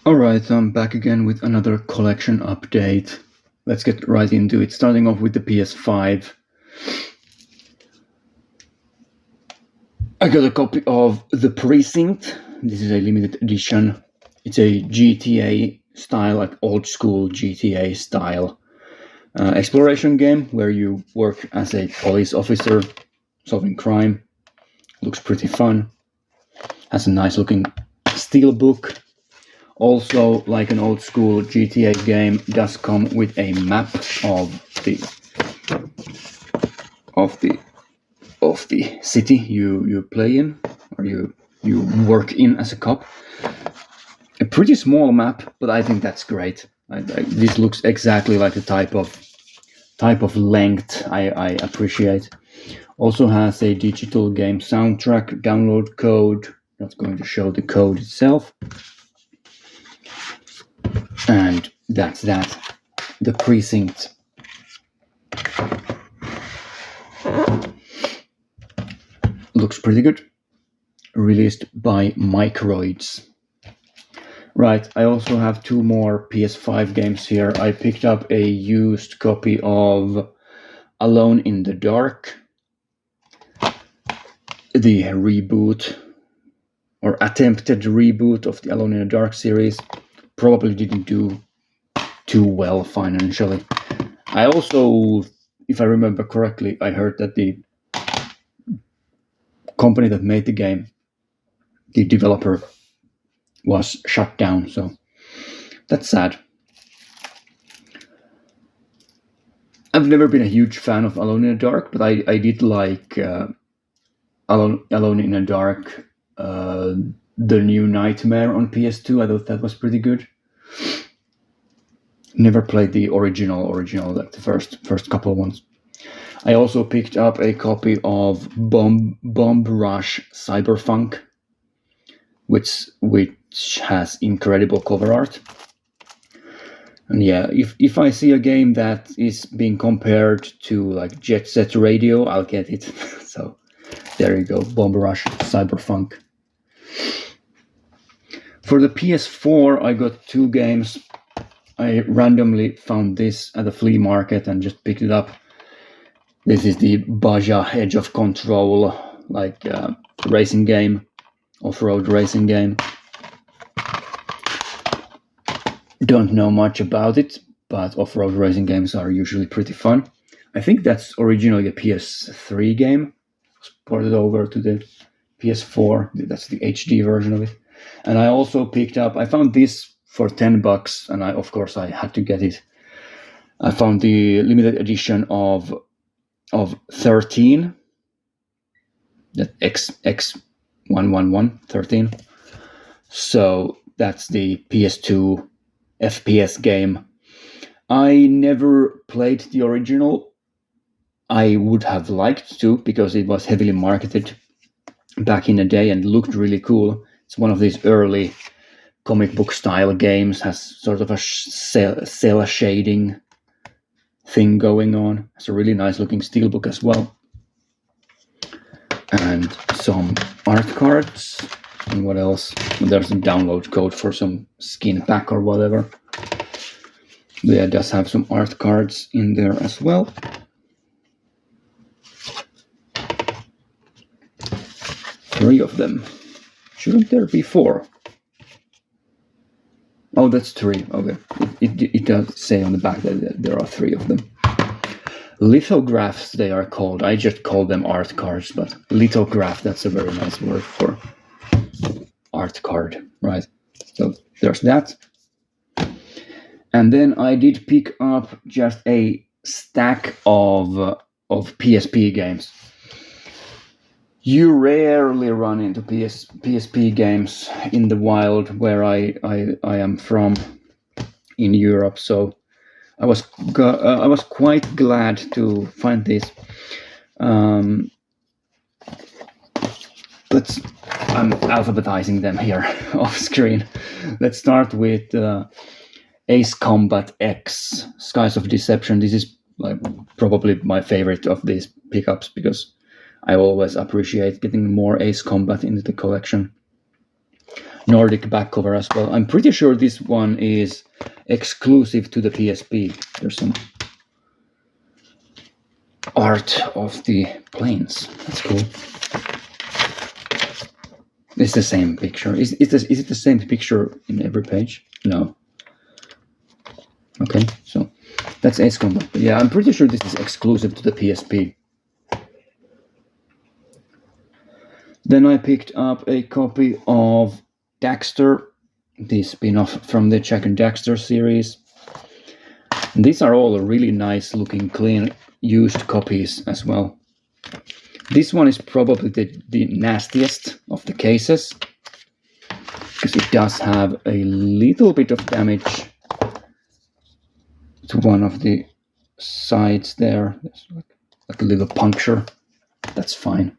Alright, I'm back again with another collection update. Let's get right into it, starting off with the PS5. I got a copy of The Precinct. This is a limited edition. It's a GTA style, like old school GTA style exploration game where you work as a police officer solving crime. Looks pretty fun. Has a nice looking steel book. Also, like an old school GTA game, does come with a map of the of the city you play in, or you work in as a cop. A pretty small map, but I think that's great. This looks exactly like the type of length I appreciate. Also has a digital game soundtrack download code. Not going to show the code itself. And that's that. The Precinct. Looks pretty good. Released by Microids. Right, I also have two more PS5 games here. I picked up a used copy of Alone in the Dark, the reboot, or attempted reboot of the Alone in the Dark series. Probably didn't do too well financially. I also, if I remember correctly, I heard that the company that made the game, the developer, was shut down, so that's sad. I've never been a huge fan of Alone in the Dark, but I did like Alone in the Dark, the new Nightmare on PS2. I thought that was pretty good. Never played the original, like the first couple ones. I also picked up a copy of Bomb Rush Cyberpunk, which has incredible cover art. And yeah, if I see a game that is being compared to like Jet Set Radio, I'll get it. So there you go, Bomb Rush Cyberpunk. For the PS4, I got two games. I randomly found this at the flea market and just picked it up. This is the Baja Edge of Control, like racing game, off-road racing game. Don't know much about it, but off-road racing games are usually pretty fun. I think that's originally a PS3 game. It was ported over to the PS4. That's the HD version of it. And I also picked up, I found this for $10, and of course I had to get it. I found the limited edition of 13, that X111 13. So that's the PS2 FPS game. I never played the original. I would have liked to, because it was heavily marketed back in the day and looked really cool. It's one of these early comic book style games, has sort of a cell shading thing going on. It's a really nice looking steelbook as well. And some art cards. And what else? There's a download code for some skin pack or whatever. Yeah, it does have some art cards in there as well. Three of them. Shouldn't there be four? Oh, that's three. Okay. It does say on the back that there are three of them. Lithographs, they are called. I just call them art cards, but lithograph, that's a very nice word for art card, right? So there's that. And then I did pick up just a stack of PSP games. You rarely run into PSP games in the wild where I am from in Europe, so I was quite glad to find this. I'm alphabetizing them here off screen. Let's start with Ace Combat X, Skies of Deception. This is probably my favorite of these pickups because I always appreciate getting more Ace Combat into the collection. Nordic back cover as well. I'm pretty sure this one is exclusive to the PSP. There's some art of the planes. That's cool. It's the same picture. Is it the same picture in every page? No. Okay, so that's Ace Combat. But yeah, I'm pretty sure this is exclusive to the PSP. Then I picked up a copy of Daxter, the spin-off from the Jak and Daxter series. And these are all really nice looking, clean, used copies as well. This one is probably the nastiest of the cases, because it does have a little bit of damage to one of the sides there. There's like a little puncture. That's fine.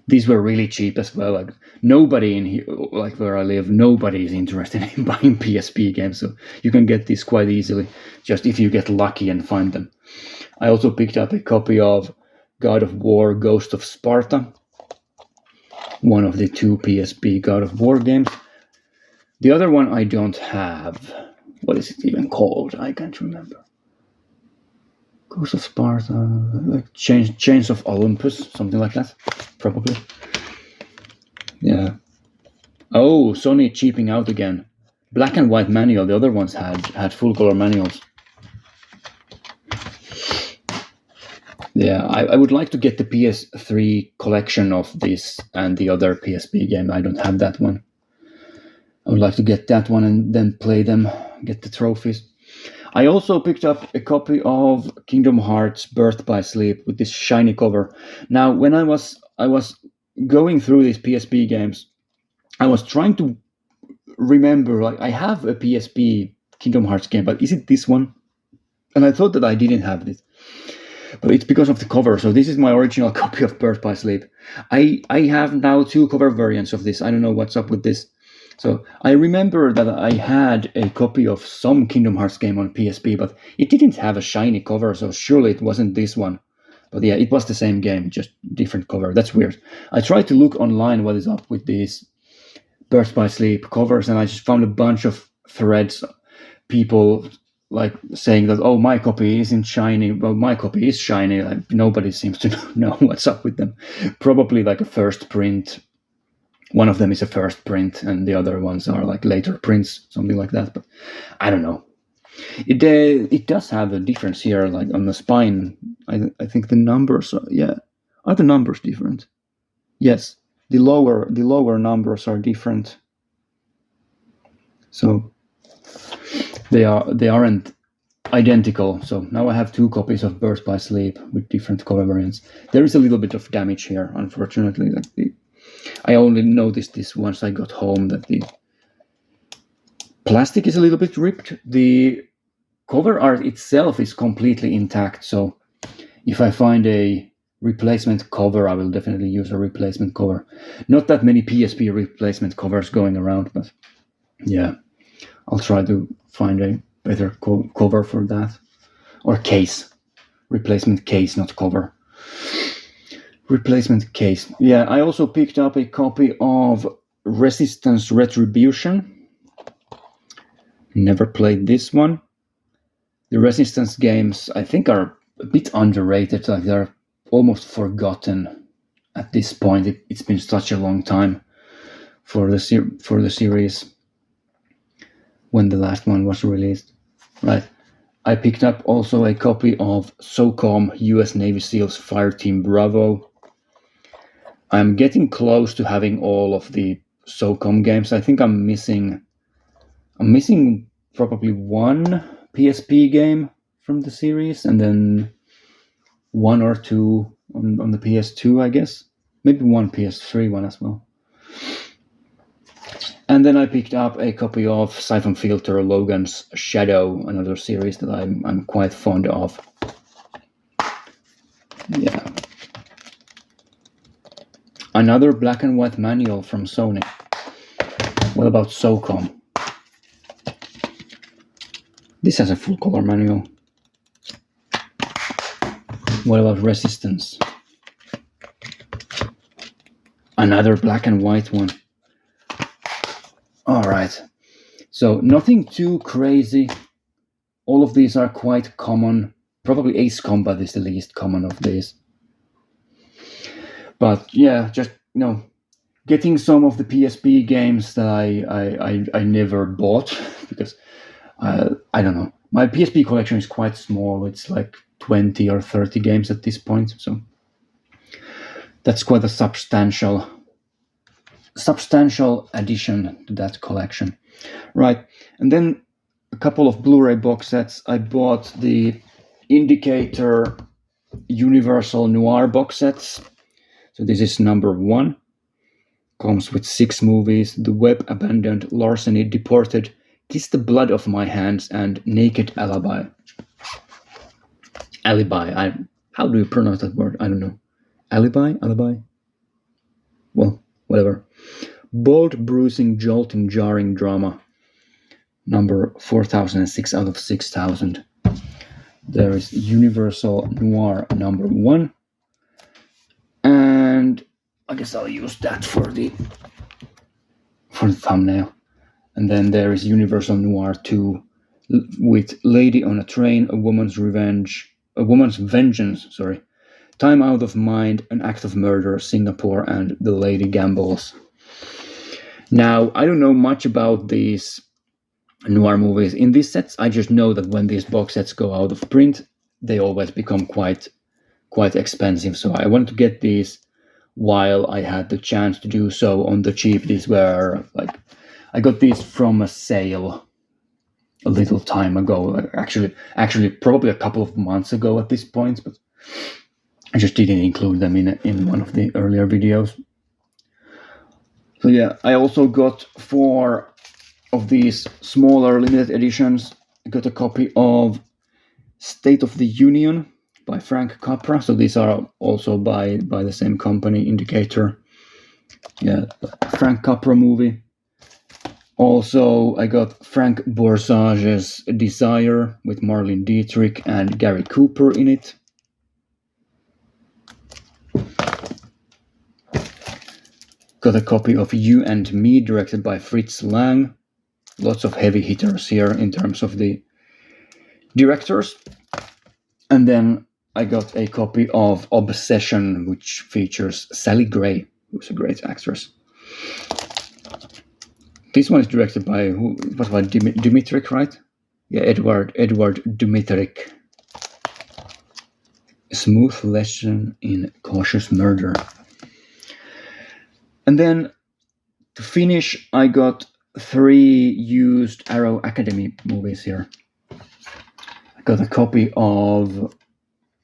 These were really cheap as well. Like nobody in here, like where I live, nobody is interested in buying PSP games, so you can get these quite easily, just if you get lucky and find them. I also picked up a copy of God of War: Ghost of Sparta, one of the 2 PSP God of War games. The other one I don't have. What is it even called? I can't remember. Ghost of Sparta, like Chains of Olympus, something like that, probably. Yeah. Oh, Sony cheaping out again. Black and white manual. The other ones had full color manuals. Yeah, I would like to get the PS3 collection of this and the other PSP game. I don't have that one. I would like to get that one and then play them, get the trophies. I also picked up a copy of Kingdom Hearts Birth by Sleep with this shiny cover. Now, when I was going through these PSP games, I was trying to remember, like, I have a PSP Kingdom Hearts game, but is it this one? And I thought that I didn't have it. But it's because of the cover. So this is my original copy of Birth by Sleep. I have now 2 cover variants of this. I don't know what's up with this. So I remember that I had a copy of some Kingdom Hearts game on PSP, but it didn't have a shiny cover, so surely it wasn't this one. But yeah, it was the same game, just different cover. That's weird. I tried to look online what is up with these Birth by Sleep covers, and I just found a bunch of threads, people like saying that, oh, my copy isn't shiny. Well, my copy is shiny. Like, nobody seems to know what's up with them. Probably like a first print. One of them is a first print, and the other ones are like later prints, something like that. But I don't know. It does have a difference here, like on the spine. I think the numbers are the numbers different? Yes, the lower numbers are different. So they aren't identical. So now I have 2 copies of Birth by Sleep with different cover variants. There is a little bit of damage here, unfortunately. Like I only noticed this once I got home, that the plastic is a little bit ripped. The cover art itself is completely intact, so if I find a replacement cover, I will definitely use a replacement cover. Not that many PSP replacement covers going around, but yeah, I'll try to find a better cover for that. Or case. Replacement case, not cover. Replacement case. Yeah, I also picked up a copy of Resistance Retribution. Never played this one. The Resistance games, I think, are a bit underrated. Like, they're almost forgotten at this point. It's been such a long time for the series when the last one was released. Right. I picked up also a copy of SOCOM US Navy SEALs Fireteam Bravo. I'm getting close to having all of the SOCOM games. I think I'm missing probably 1 PSP game from the series, and then 1 or 2 on the PS2, I guess. Maybe 1 PS3 one as well. And then I picked up a copy of Siphon Filter Logan's Shadow, another series that I'm quite fond of. Yeah. Another black and white manual from Sony. What about SOCOM? This has a full color manual. What about Resistance? Another black and white one. All right. So nothing too crazy. All of these are quite common. Probably Ace Combat is the least common of these. But yeah, just getting some of the PSP games that I never bought because I don't know. My PSP collection is quite small. It's like 20 or 30 games at this point. So that's quite a substantial addition to that collection. Right. And then a couple of Blu-ray box sets. I bought the Indicator Universal Noir box sets. So this is number 1. Comes with 6 movies: The Web, Abandoned, Larceny, Deported, Kiss the Blood of My Hands, and Naked Alibi. How do you pronounce that word? I don't know. Alibi? Well, whatever. Bold, bruising, jolting, jarring drama. Number 4006 out of 6000. There is Universal Noir number 1. And I guess I'll use that for the thumbnail. And then there is Universal Noir 2 with Lady on a Train, A Woman's Vengeance, Time Out of Mind, An Act of Murder, Singapore, and The Lady Gambles. Now, I don't know much about these noir movies in these sets. I just know that when these box sets go out of print, they always become quite expensive. So I wanted to get these while I had the chance to do so on the cheap. These were I got these from a sale a little time ago. Actually, probably a couple of months ago at this point, but I just didn't include them in one of the earlier videos. So yeah, I also got 4 of these smaller limited editions. I got a copy of State of the Union by Frank Capra. So these are also by the same company, Indicator. Yeah, Frank Capra movie. Also, I got Frank Borsage's Desire with Marlene Dietrich and Gary Cooper in it. Got a copy of You and Me, directed by Fritz Lang. Lots of heavy hitters here in terms of the directors. And then I got a copy of Obsession, which features Sally Gray, who's a great actress. This one is directed by Dmytryk, right? Yeah, Edward Dmytryk. A smooth lesson in cautious murder. And then to finish, I got 3 used Arrow Academy movies here. I got a copy of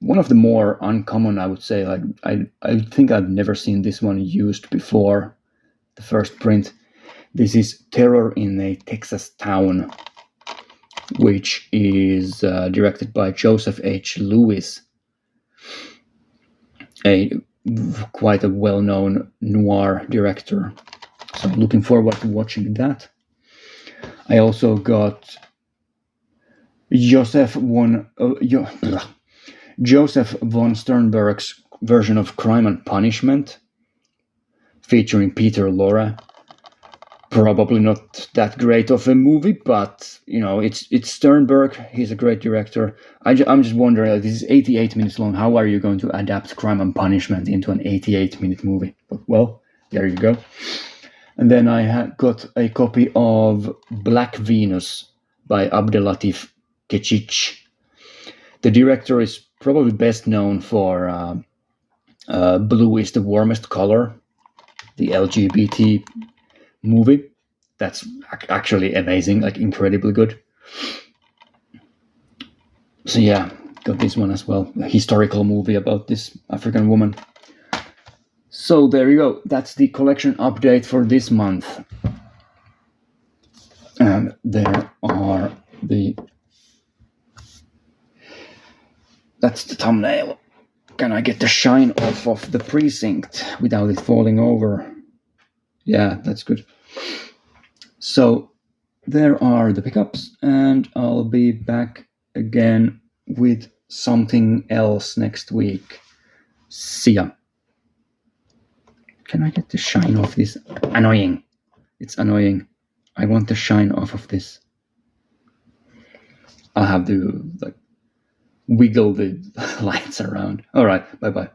one of the more uncommon, I would say. I think I've never seen this one used before, the first print. This is Terror in a Texas Town, which is directed by Joseph H. Lewis, quite a well-known noir director. So I'm looking forward to watching that. I also got Joseph von Sternberg's version of Crime and Punishment, featuring Peter Lorre. Probably not that great of a movie, but it's Sternberg. He's a great director. I'm just wondering, this is 88 minutes long. How are you going to adapt Crime and Punishment into an 88-minute movie? But, well, there you go. And then I got a copy of Black Venus by Abdelatif Kechiche. The director is probably best known for Blue is the Warmest Color, the LGBT movie. That's actually amazing, incredibly good. So yeah, got this one as well, a historical movie about this African woman. So there you go, that's the collection update for this month. And there are that's the thumbnail. Can I get the shine off of the precinct without it falling over? Yeah, that's good. So there are the pickups, and I'll be back again with something else next week. See ya. Can I get the shine off this? Annoying. It's annoying. I want the shine off of this. I'll have to wiggle the lights around. All right, bye bye.